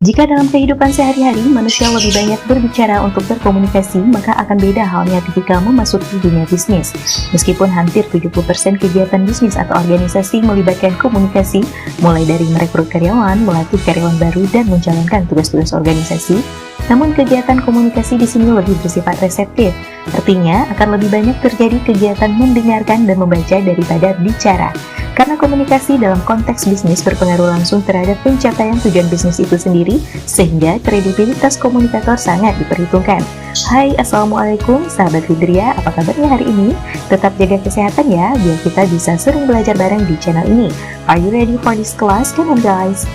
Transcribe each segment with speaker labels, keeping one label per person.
Speaker 1: Jika dalam kehidupan sehari-hari manusia lebih banyak berbicara untuk berkomunikasi, maka akan beda halnya ketika memasuki dunia bisnis. Meskipun hampir 70% kegiatan bisnis atau organisasi melibatkan komunikasi, mulai dari merekrut karyawan, melatih karyawan baru, dan menjalankan tugas-tugas organisasi, namun kegiatan komunikasi di sini lebih bersifat reseptif. Artinya, akan lebih banyak terjadi kegiatan mendengarkan dan membaca daripada bicara. Karena komunikasi dalam konteks bisnis berpengaruh langsung terhadap pencapaian tujuan bisnis itu sendiri, sehingga kredibilitas komunikator sangat diperhitungkan. Hai, Assalamualaikum, sahabat Fidria, apa kabarnya hari ini? Tetap jaga kesehatan ya, biar kita bisa sering belajar bareng di channel ini. Are you ready for this class? Come on guys!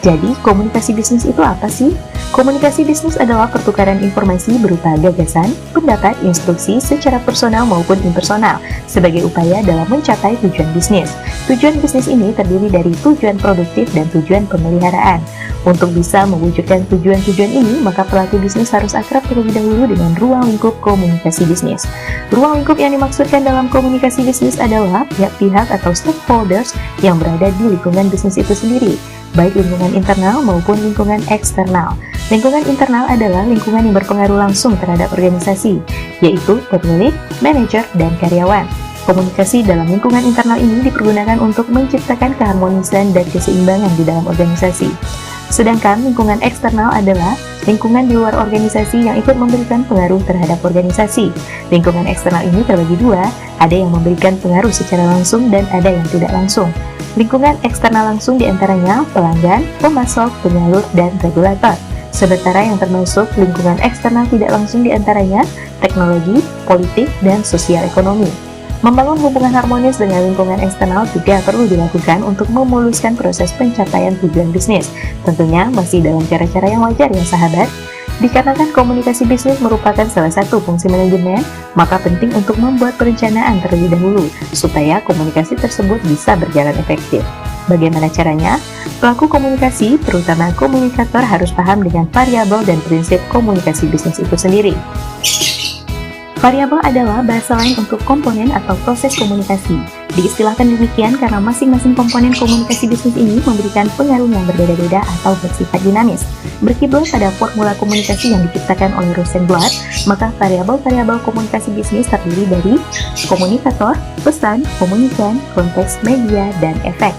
Speaker 1: Jadi, komunikasi bisnis itu apa sih? Komunikasi bisnis adalah pertukaran informasi berupa gagasan, pendapat, instruksi secara personal maupun impersonal sebagai upaya dalam mencapai tujuan bisnis. Tujuan bisnis ini terdiri dari tujuan produktif dan tujuan pemeliharaan. Untuk bisa mewujudkan tujuan-tujuan ini, maka pelaku bisnis harus akrab terlebih dahulu dengan ruang lingkup komunikasi bisnis. Ruang lingkup yang dimaksudkan dalam komunikasi bisnis adalah pihak-pihak atau stakeholders yang berada di lingkungan bisnis itu sendiri, baik lingkungan internal maupun lingkungan eksternal. Lingkungan internal adalah lingkungan yang berpengaruh langsung terhadap organisasi, yaitu pemilik, manajer, dan karyawan. Komunikasi dalam lingkungan internal ini dipergunakan untuk menciptakan keharmonisan dan keseimbangan di dalam organisasi. Sedangkan lingkungan eksternal adalah lingkungan di luar organisasi yang ikut memberikan pengaruh terhadap organisasi. Lingkungan eksternal ini terbagi dua, ada yang memberikan pengaruh secara langsung dan ada yang tidak langsung. Lingkungan eksternal langsung diantaranya pelanggan, pemasok, penyalur, dan regulator. Sementara yang termasuk lingkungan eksternal tidak langsung diantaranya teknologi, politik, dan sosial ekonomi. Membangun hubungan harmonis dengan lingkungan eksternal juga perlu dilakukan untuk memuluskan proses pencapaian tujuan bisnis. Tentunya masih dalam cara-cara yang wajar ya sahabat. Dikarenakan komunikasi bisnis merupakan salah satu fungsi manajemen, maka penting untuk membuat perencanaan terlebih dahulu, supaya komunikasi tersebut bisa berjalan efektif. Bagaimana caranya? Pelaku komunikasi, terutama komunikator, harus paham dengan variabel dan prinsip komunikasi bisnis itu sendiri. Variabel adalah bahasa lain untuk komponen atau proses komunikasi. Diistilahkan demikian karena masing-masing komponen komunikasi bisnis ini memberikan pengaruh yang berbeda-beda atau bersifat dinamis. Berkiblat pada formula komunikasi yang diciptakan oleh Rosenblatt, maka variabel-variabel komunikasi bisnis terdiri dari komunikator, pesan, komunikan, konteks, media, dan efek.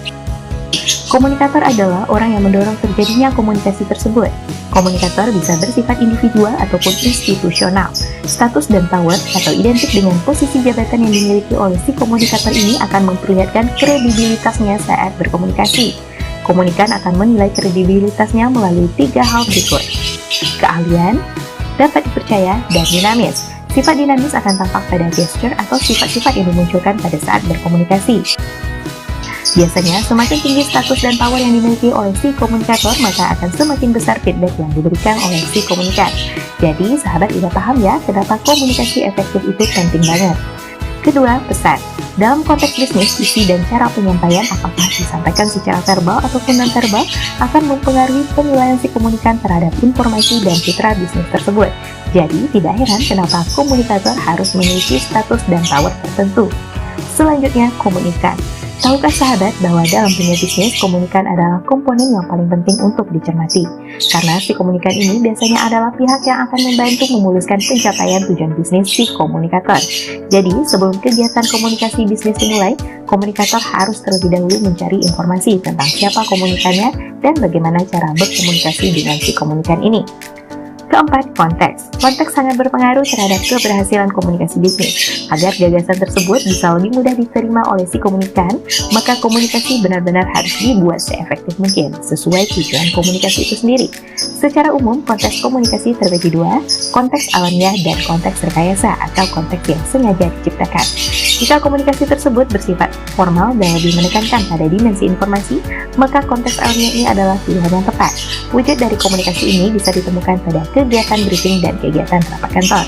Speaker 1: Komunikator adalah orang yang mendorong terjadinya komunikasi tersebut. Komunikator bisa bersifat individual ataupun institusional. Status dan power atau identik dengan posisi jabatan yang dimiliki oleh si komunikator ini akan memperlihatkan kredibilitasnya saat berkomunikasi. Komunikan akan menilai kredibilitasnya melalui 3 hal berikut: keahlian, dapat dipercaya, dan dinamis. Sifat dinamis akan tampak pada gesture atau sifat-sifat yang dimunculkan pada saat berkomunikasi. Biasanya, semakin tinggi status dan power yang dimiliki oleh si komunikator, maka akan semakin besar feedback yang diberikan oleh si komunikan. Jadi, sahabat udah paham ya, kenapa komunikasi efektif itu penting banget. Kedua, pesan. Dalam konteks bisnis, isi dan cara penyampaian, apakah disampaikan secara verbal ataupun non-verbal, akan mempengaruhi penilaian si komunikan terhadap informasi dan citra bisnis tersebut. Jadi, tidak heran kenapa komunikator harus memiliki status dan power tertentu. Selanjutnya, komunikan. Tahukah sahabat bahwa dalam dunia bisnis, komunikan adalah komponen yang paling penting untuk dicermati? Karena si komunikan ini biasanya adalah pihak yang akan membantu memuluskan pencapaian tujuan bisnis si komunikator. Jadi, sebelum kegiatan komunikasi bisnis dimulai, komunikator harus terlebih dahulu mencari informasi tentang siapa komunikannya dan bagaimana cara berkomunikasi dengan si komunikan ini. Keempat, konteks. Konteks sangat berpengaruh terhadap keberhasilan komunikasi bisnis. Agar gagasan tersebut bisa lebih mudah diterima oleh si komunikan, maka komunikasi benar-benar harus dibuat seefektif mungkin, sesuai tujuan komunikasi itu sendiri. Secara umum, konteks komunikasi terbagi dua, konteks alamiah dan konteks rekayasa atau konteks yang sengaja diciptakan. Jika komunikasi tersebut bersifat formal dan lebih menekankan pada dimensi informasi, maka konteks alamiah ini adalah pilihan yang tepat. Wujud dari komunikasi ini bisa ditemukan pada kegiatan briefing dan kegiatan rapat kantor.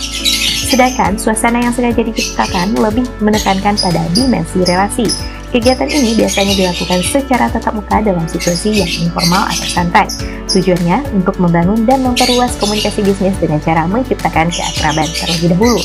Speaker 1: Sedangkan suasana yang sengaja diciptakan lebih menekankan pada dimensi relasi. Kegiatan ini biasanya dilakukan secara tatap muka dalam situasi yang informal atau santai. Tujuannya untuk membangun dan memperluas komunikasi bisnis dengan cara menciptakan keakraban terlebih dahulu.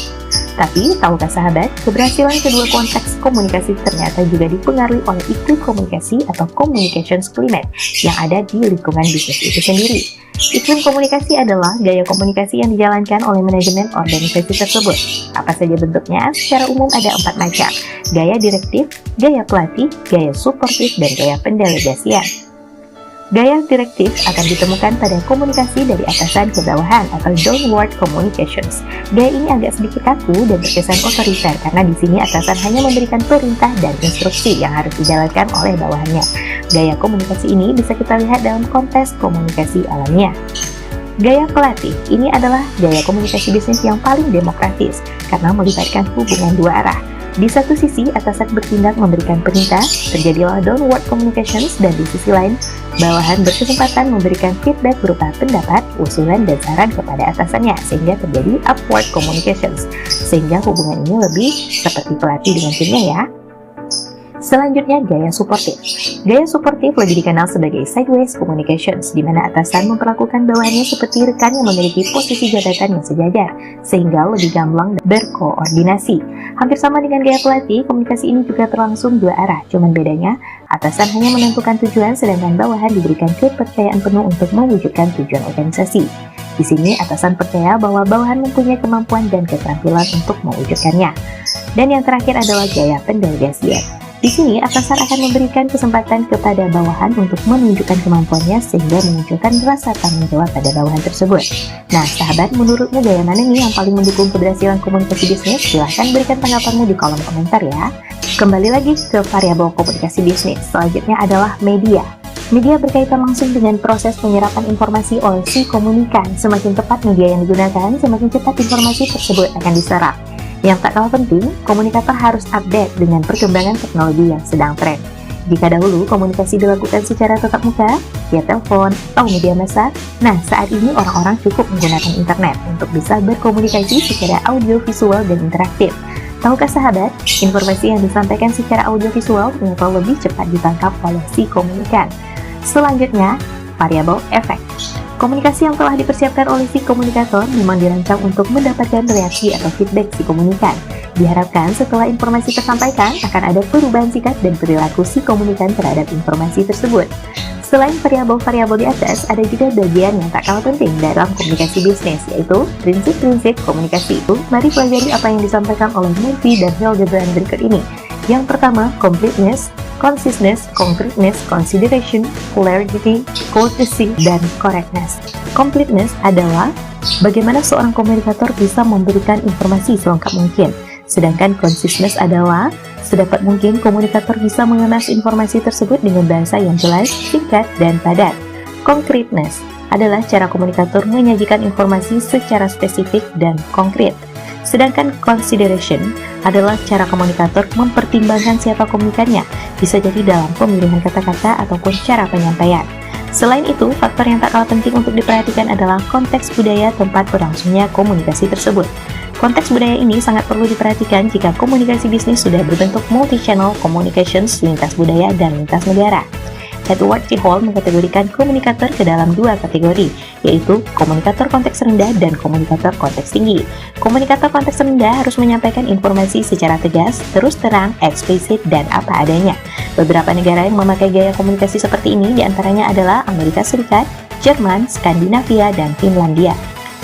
Speaker 1: Tapi, tahukah sahabat, keberhasilan kedua konteks komunikasi ternyata juga dipengaruhi oleh iklim komunikasi atau communications climate yang ada di lingkungan bisnis itu sendiri. Iklim komunikasi adalah gaya komunikasi yang dijalankan oleh manajemen organisasi tersebut. Apa saja bentuknya? Secara umum ada 4 macam: gaya direktif, gaya pelatih, gaya suportif, dan gaya pendelegasian. Gaya direktif akan ditemukan pada komunikasi dari atasan ke bawahan atau downward communications. Gaya ini agak sedikit kaku dan terkesan otoriter karena di sini atasan hanya memberikan perintah dan instruksi yang harus dijalankan oleh bawahannya. Gaya komunikasi ini bisa kita lihat dalam konteks komunikasi alamiah. Gaya pelatih ini adalah gaya komunikasi bisnis yang paling demokratis karena melibatkan hubungan dua arah. Di satu sisi, atasan bertindak memberikan perintah, terjadilah downward communications, dan di sisi lain, bawahan berkesempatan memberikan feedback berupa pendapat, usulan, dan saran kepada atasannya, sehingga terjadi upward communications, sehingga hubungan ini lebih seperti pelatih dengan timnya ya. Selanjutnya, gaya suportif. Gaya suportif lebih dikenal sebagai sideways communications, di mana atasan memperlakukan bawahannya seperti rekan yang memiliki posisi jabatan yang sejajar, sehingga lebih gamblang berkoordinasi. Hampir sama dengan gaya pelatih, komunikasi ini juga berlangsung dua arah, cuman bedanya, atasan hanya menentukan tujuan, sedangkan bawahan diberikan kepercayaan penuh untuk mewujudkan tujuan organisasi. Di sini, atasan percaya bahwa bawahan mempunyai kemampuan dan keterampilan untuk mewujudkannya. Dan yang terakhir adalah gaya pendelegasian. Di sini, atasan akan memberikan kesempatan kepada bawahan untuk menunjukkan kemampuannya sehingga memunculkan rasa tanggung jawab pada bawahan tersebut. Nah, sahabat, menurutmu gaya mana nih yang paling mendukung keberhasilan komunikasi bisnis? Silahkan berikan tanggapanmu di kolom komentar ya. Kembali lagi ke variabel komunikasi bisnis. Selanjutnya adalah media. Media berkaitan langsung dengan proses penyerapan informasi oleh si komunikan. Semakin tepat media yang digunakan, semakin cepat informasi tersebut akan diserap. Yang tak kalah penting, komunikator harus update dengan perkembangan teknologi yang sedang tren. Jika dahulu komunikasi dilakukan secara tatap muka, via telepon, atau media massa, nah saat ini orang-orang cukup menggunakan internet untuk bisa berkomunikasi secara audio, visual, dan interaktif. Tahukah sahabat, informasi yang disampaikan secara audio visual ternyata lebih cepat ditangkap oleh si komunikan. Selanjutnya, variabel efek. Komunikasi yang telah dipersiapkan oleh si komunikator memang dirancang untuk mendapatkan reaksi atau feedback si komunikan. Diharapkan setelah informasi tersampaikan akan ada perubahan sikap dan perilaku si komunikan terhadap informasi tersebut. Selain variabel-variabel di atas, ada juga bagian yang tak kalah penting dalam komunikasi bisnis, yaitu prinsip-prinsip komunikasi. Mari pelajari apa yang disampaikan oleh Murphy dan Hildebrand berikut ini. Yang pertama, completeness, conciseness, concreteness, consideration, clarity, courtesy, dan correctness. Completeness adalah bagaimana seorang komunikator bisa memberikan informasi selengkap mungkin. Sedangkan conciseness adalah sedapat mungkin komunikator bisa mengemas informasi tersebut dengan bahasa yang jelas, singkat, dan padat. Concreteness adalah cara komunikator menyajikan informasi secara spesifik dan konkret. Sedangkan consideration adalah cara komunikator mempertimbangkan siapa komunikannya, bisa jadi dalam pemilihan kata-kata ataupun cara penyampaian. Selain itu, faktor yang tak kalah penting untuk diperhatikan adalah konteks budaya tempat berlangsungnya komunikasi tersebut. Konteks budaya ini sangat perlu diperhatikan jika komunikasi bisnis sudah berbentuk multi-channel communications lintas budaya dan lintas negara. Edward T. Hall mengkategorikan komunikator ke dalam dua kategori, yaitu komunikator konteks rendah dan komunikator konteks tinggi. Komunikator konteks rendah harus menyampaikan informasi secara tegas, terus terang, eksplisit, dan apa adanya. Beberapa negara yang memakai gaya komunikasi seperti ini diantaranya adalah Amerika Serikat, Jerman, Skandinavia, dan Finlandia.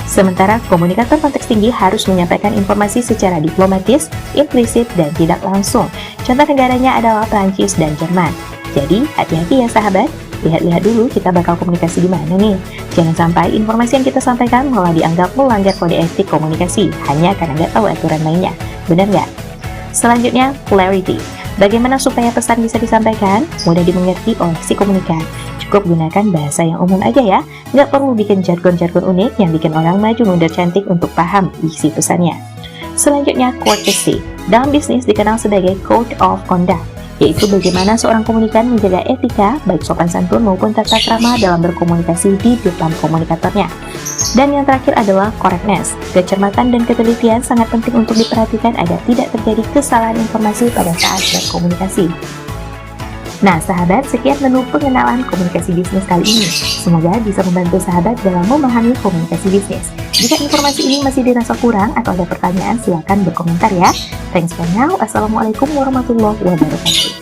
Speaker 1: Sementara komunikator konteks tinggi harus menyampaikan informasi secara diplomatis, implisit, dan tidak langsung. Contoh negaranya adalah Prancis dan Jerman. Jadi, hati-hati ya sahabat, lihat-lihat dulu kita bakal komunikasi di mana nih. Jangan sampai informasi yang kita sampaikan malah dianggap melanggar kode etik komunikasi, hanya karena nggak tahu aturan mainnya. Benar nggak? Selanjutnya, clarity. Bagaimana supaya pesan bisa disampaikan, mudah dimengerti oleh si komunikan. Cukup gunakan bahasa yang umum aja ya, nggak perlu bikin jargon-jargon unik yang bikin orang maju mundur cantik untuk paham isi pesannya. Selanjutnya, courtesy. Dalam bisnis dikenal sebagai code of conduct, yaitu bagaimana seorang komunikan menjaga etika, baik sopan santun maupun tata krama dalam berkomunikasi di depan komunikatornya. Dan yang terakhir adalah correctness. Kecermatan dan ketelitian sangat penting untuk diperhatikan agar tidak terjadi kesalahan informasi pada saat berkomunikasi. Nah, sahabat, sekian menu pengenalan komunikasi bisnis kali ini. Semoga bisa membantu sahabat dalam memahami komunikasi bisnis. Jika informasi ini masih dirasa kurang atau ada pertanyaan, silakan berkomentar ya. Thanks for now. Assalamualaikum warahmatullahi wabarakatuh.